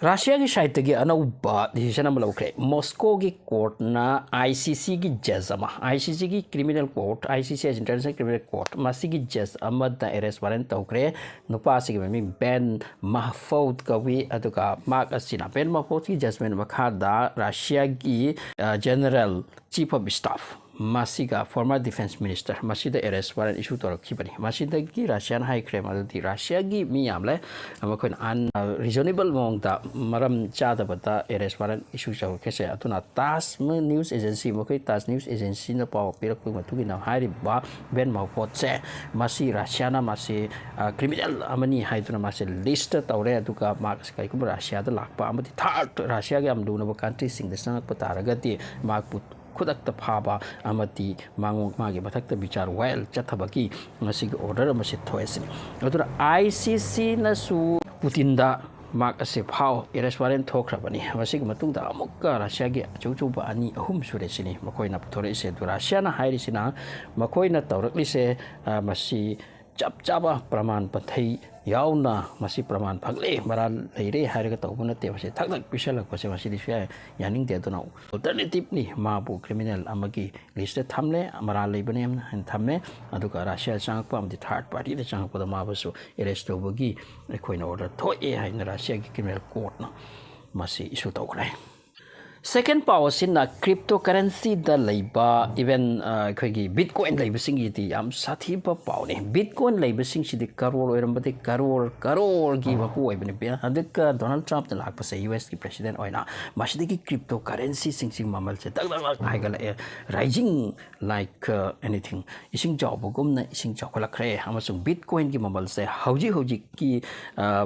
Russia की side तक अनौबा डिसीजन अमल लौखरे मॉस्को की कोर्ट ना ICC की जज अमा ICC की criminal court ICC international criminal court मसी की जज अमदा अरेस्ट वारंट तौखरे नुपा सिगी ममिंग बेन महफूद कवी अदुगा मार्क असिना बेन महफूद की जजमेंट मखादा रशिया की जनरल चीफ ऑफ स्टाफ मासिगा फॉर्मर डिफेंस मिनिस्टर मासिदा अरेस्ट वारंट इशू तौरखिबनी मासिदा की रशियन हाई क्राइम अदुदी रशिया की मियामले अमखोन अन रिजनेबल मोंगदा मरम चादबता अरेस्ट वारंट इशू चौखेसे अतुना तास न्यूज एजेंसी मखोई तास न्यूज एजेंसी न पाव पिरकपु मथुगिना हारिबा बेन माउफोटसे मासी रशियाना मासी क्रिमिनल अमनी हाइदुना मासे list तौरे अदुगा marks काइकुम रशियादा Lakpa अमदी third Russia के अमदुनब कंट्री सिंग द संगप तारगति मार्क खुदक्त फाबा अमती मांगो मागे मथक्त विचार वायल चथबकी मसिग ऑर्डर मसि थोयसनि अदुरा ICC नसु पुतिनदा मार्क असे फाव अरेस्ट वारंट थोखरबनी मसिग मतुंगदा अमुक्का रशिया गे अचौचौबा अनि अहुम सुरेसिनि मखोइना पुथोरेसे दु रशियाना हाइरिसिना मखोइना तौरकलिसे मसि चप चाबा प्रमाण पथै याउना मसि प्रमाण फगले मरा लेरे हारगा तौबन ते मसि थकथक पिसलक पसे मसि दिसया यानिंग दे दोना अल्टरनेटिवली माबु क्रिमिनल अमगी लिस्ट थमले मरा लेबने हम थमे अदुगा रशिया चांगपा अमदि थर्ड पार्टी दे चांगपा माबसु अरेस्ट तौबगी एखोइना ऑर्डर थोए हाइना रशिया की क्रिमिनल कोर्ट ना मसि issue तौखरे Second power sin cryptocurrency da leiba even khoi bitcoin leiba sing yi am sathi pa paw ne bitcoin leiba sing si de crore oiram bade crore gi ba ko oibne be hadik Donald Trump da lak pa se US ki president oina masidi ki cryptocurrency sing mamal se tak haigal rising like anything ising job gum na ising chokla khre amasung bitcoin ki mamal se hauji ki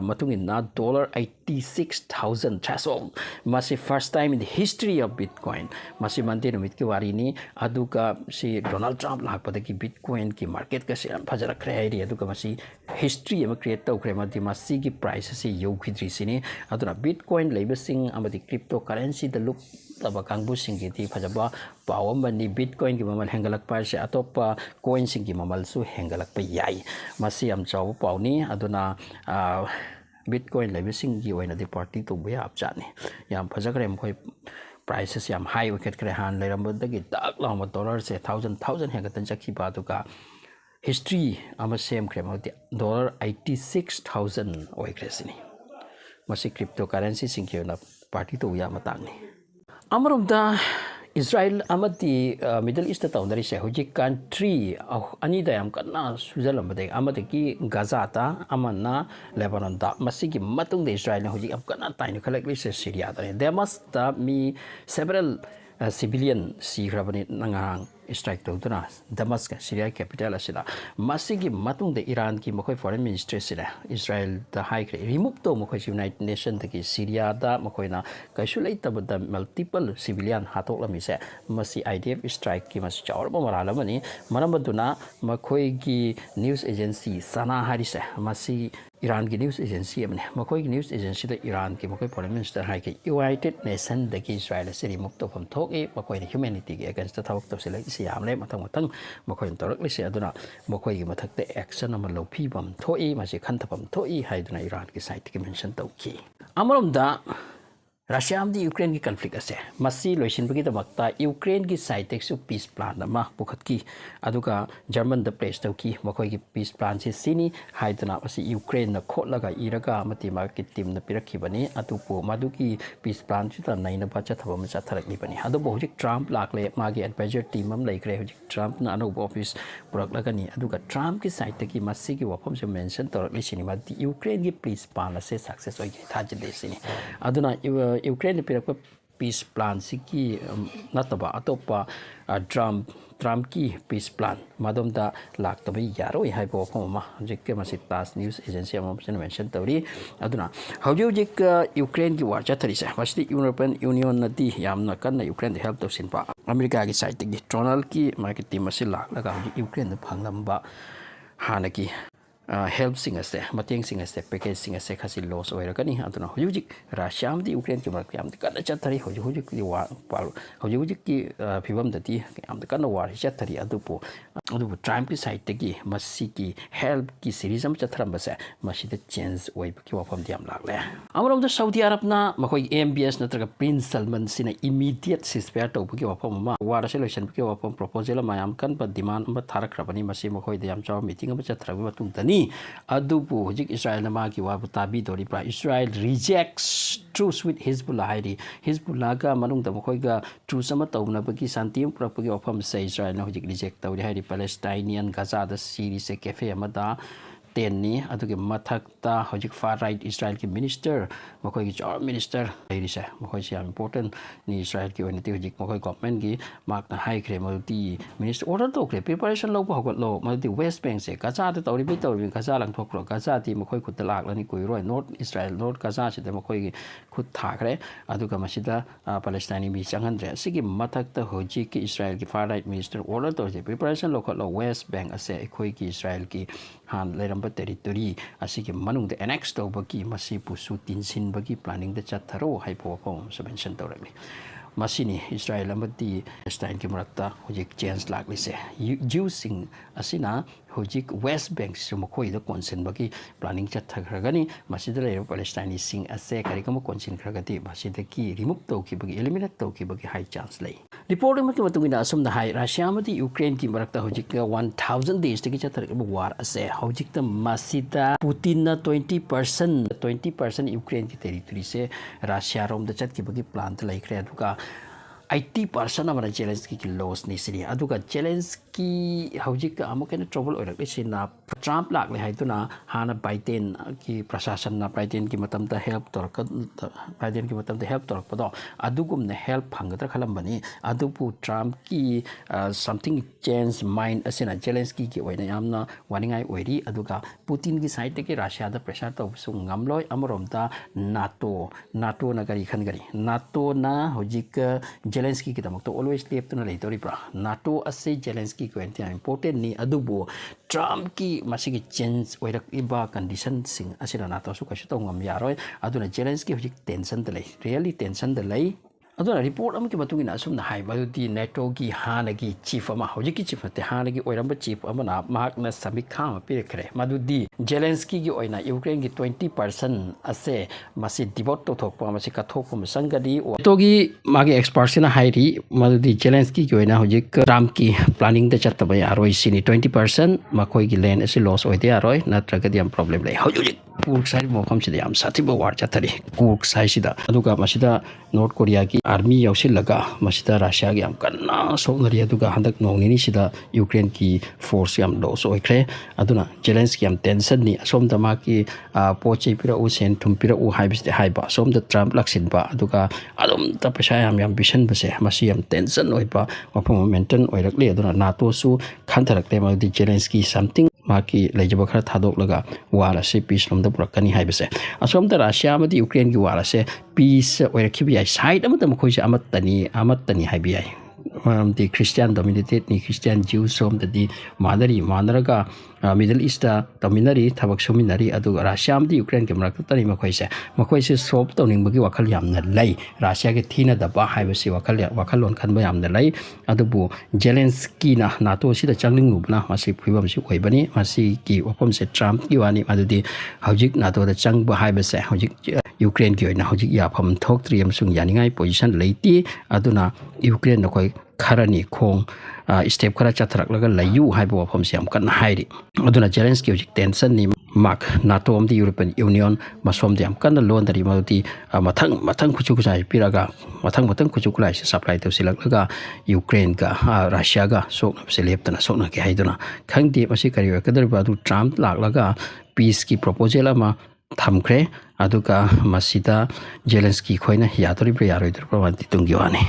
matung na $86,000 threshold masi first time in the history of Bitcoin masi mante numit ki wari ni aduka si Donald Trump lakpada ki Bitcoin ki market ka se phajara khre hairi aduka masi history ama create tau khre mati masi ki price se yo khidri sini aduna Bitcoin leibasing amadi cryptocurrency the look taba kangbu sing ki phajaba pawam bani Bitcoin ki mamal hengalak pa se atopa coin sing ki mamal su hengalak pa yai masi am chaw pawni aduna Bitcoin leibasing ki oina the party to be up chani yam phajagre mkhoi prices yam high wicket kre han leirambodagi dak lawma dollar se thousand hegatan chakhi ba duka history ama same kremoti $86,000 oi kresini masi cryptocurrency singkiona party to ya matangni amarum da Israel amati Middle East taundari se hoji country ani da yam kana sujalam bade amati ki Gaza ta amanna Lebanon da masi ki matung de Israel hoji am kana tainu khalakli se Syria da there must me several civilian si rabani nangang strike to duna Damascus Syria capital asila masigi matung de Iran ki mokoi foreign ministry sila Israel da high remove to mokoi United Nations ki Syria da mokoi na kaisulai tab da multiple civilian hatok lami se masi IDF strike ki mas chawr ba marala mani manamaduna mokoi ki news agency sana harise masi Iran की news agency अपने मकोई की news agency तो Iran की मकोई foreign minister है कि United nation दकी इस्राएल से remove तो हम थोके मकोई ह्यूमैनिटी के अगेंस्ट थवक तो से इसे यामले मथंग मकोई तौरक लिसे अदुना मकोई की मथक एक्शन अमल लौफी बम थोई मासे खंथपम थोई हाइदुना ईरान की साइट के मेंशन तौकी अमरमदा रशिया में यूक्रेन की कन्फ्लिक्ट असे मसी लोइसिनबगी दमक्ता यूक्रेन की साइड एक्सु पीस प्लान अमा पुखतकी अदुगा जर्मन द प्लेस तौकी मखोई की पीस प्लान से सिनी हाइदना मसी यूक्रेन न खोलगा इरगा मति मा की टीम न पिरखिबनी अतुपो मदुकी पीस प्लान सुता नैना बचा थबम चाथरकलिबनी अदु बहुजिक ट्रम्प लाकले मागी एडवाइजर टीम हम लेखरे हुजिक ट्रम्प न अनोब ऑफिस पुरकलगनी अदुगा ट्रम्प की साइड तकी मसी की वफम से मेंशन तौरकली सिनी मति यूक्रेन की पीस प्लान से सक्सेस होई थाजले सिनी अदुना यूक्रेन पिरक पीस प्लान की नतबा अतोपा ट्रम्प की पीस प्लान मदमदा लाक्तब यारोई है वफम हजिक तास न्यूज़ एजेंसी मेंशन तौरी अदुना हजिक यूक्रेन की वार चथरीसे यूरोपियन यूनियन नदी यामना कन्ना यूक्रेन हेल्प तौसिनपा अमेरिका की साइड की ट्रोनल की मार्केट टीम लाग यूक्रेन फंगलंबा हाना की help sing ase mateng sing ase package sing ase khasi loss oiragani aduna hojik Russia amdi Ukraine ki marak am kana chathari hojik ki war hojik ki phibam dati am kana war chathari adupu time ki side tagi masi ki help ki series am chathram base masi the change oi ki wafam diam lagle amrom the Saudi Arab na makoi MBS natraga Prince Salman sina immediate ceasefire to ki wafam ma war solution ki wafam proposal mayam kan ba demand ba tharak rabani masi makoi de am chaw meeting ba chathrabi matung tani adupu hojik Israel na ma ki wa tabi dori pra Israel rejects truce with Hezbollah hairi Hezbollah ga manung da makoi ga truce ama tawna ba ki santi pra pa ki wafam se Israel na hojik reject tawri hairi Palestinian Gaza da series se cafe amada tenni aduge mathakta hojik far right Israel ki minister makoi ki job minister hairisa makoi se important ni Israel ki oniti hojik makoi government ki mak na high kre multi minister order to kre preparation lo ba lo multi West Bank se Gaza ta tawri be tawri Gaza lang thok ro Gaza ti makoi khut lak lani koi roi North Israel North Gaza se de makoi ki khut tha kre aduga masida Palestine bi changan re sigi mathakta hojik ki Israel ki far right minister order to je preparation lo khot lo West Bank ase khoi ki Israel ki han leramba territory asigi manung de annex to bagi masi pusu tinsin bagi planning de chatharo haipo pom subvention tawrami masini Israel amati Palestine ki marakta hojik change lakli se using asina hojik West Bank sumakoi da concern bagi planning chathagragani masida le Palestine sing ase karikam concern kragati masida ki remove to ki bagi eliminate to ki bagi high chance lai reporting mati matungina asum da hai Russia amati Ukraine ki marakta hojik 1000 days tiki chathar war ase hojik ta masida Putin na 20% Ukraine ki territory se Russia rom da chat ki bagi plan ta lai kre aduka 80% amana Zelensky ki loss ni sini aduga Zelensky hojik amukena trouble oirak sina Trump lak le haituna hana Biden ki prashasan na Biden ki matam ta help torka Biden ki matam ta help tork pado adugum na help phangatra khalam bani adupu Trump ki something change mind asina Zelensky ki oina yamna waningai oiri aduga Putin ki side ki Russia da pressure to su ngamloi amarom ta NATO na gari khan gari NATO na hojik Zelensky ki tamak to always left na leitori pra NATO ase Zelensky ko enti important ni adubu Trump ki masigi change oirak iba condition sing asina NATO su kashi to ngam yaroi aduna Zelensky hojik tension de lei really tension de lei aduna report am ki batungina asum na hai badudi NATO ki hanagi chief ama hojik ki chief te hanagi oiramba chief amana mahak na samikha ma pire kre madudi Zelensky ki oina Ukraine ki 20% ase masi devote to thok pa masi ka thok pum sangadi to gi magi expert sina hairi madudi Zelensky ki oina hojik Trump ki planning de chatta ba aroi sini 20% makoi ki land ase loss oide aroi natraga di am problem lai hojik kurk sai mo kham si am sati ba war chathari kurk sai sida aduga masida North Korea ki army yausilaga masida Russia gi am kanna sonari aduga handak nongni sida Ukraine ki force am loss oikre aduna Zelensky am tension ni asom dama ki poche pira u sen thum pira u haibis de haiba som da Trump laksin ba aduga adum ta pesa am ambition base masi am tension oiba of momentum oirakle aduna NATO su khantarak te ma di Zelensky something maki lejaba khara thadok laga wara se peace from the purakani haibase asom da Russia amadi Ukraine ki wara se peace oirakhibi ai side amata mkhoi se amatani haibi ai the Christian dominated ni Christian Jews som the manaraga Middle East dominary thabak suminari adu Russia amdi Ukraine ke marak tani makhoi se sob toning bagi wakhal yamna lai Russia ke thina da ba haibase wakhalon khan ba yamna lai adubu Zelensky na NATO si da changling nubna masi phibam si oibani masi ki opom se Trump ki wani adudi hojik NATO da chang ba haibase hojik Ukraine ki oina hojik ya pham thok triam sung yaningai position leiti aduna Ukraine na koi kharani khong step khara chathrak laga layu haibo wafam siam kan hairi aduna Zelensky hojik tension ni mak NATO am the European Union masom diam kan lon dari mauti mathang khuchu khusai piraga mathang khuchu kulai supply to silak laga Ukraine ga Russia ga sok se leptana sok na ke haiduna khangdi masi kari kadar badu Trump lak laga peace ki proposal ama thamkre aduga masida Zelensky khoina yatori pre yaroi dur prawanti tungiwani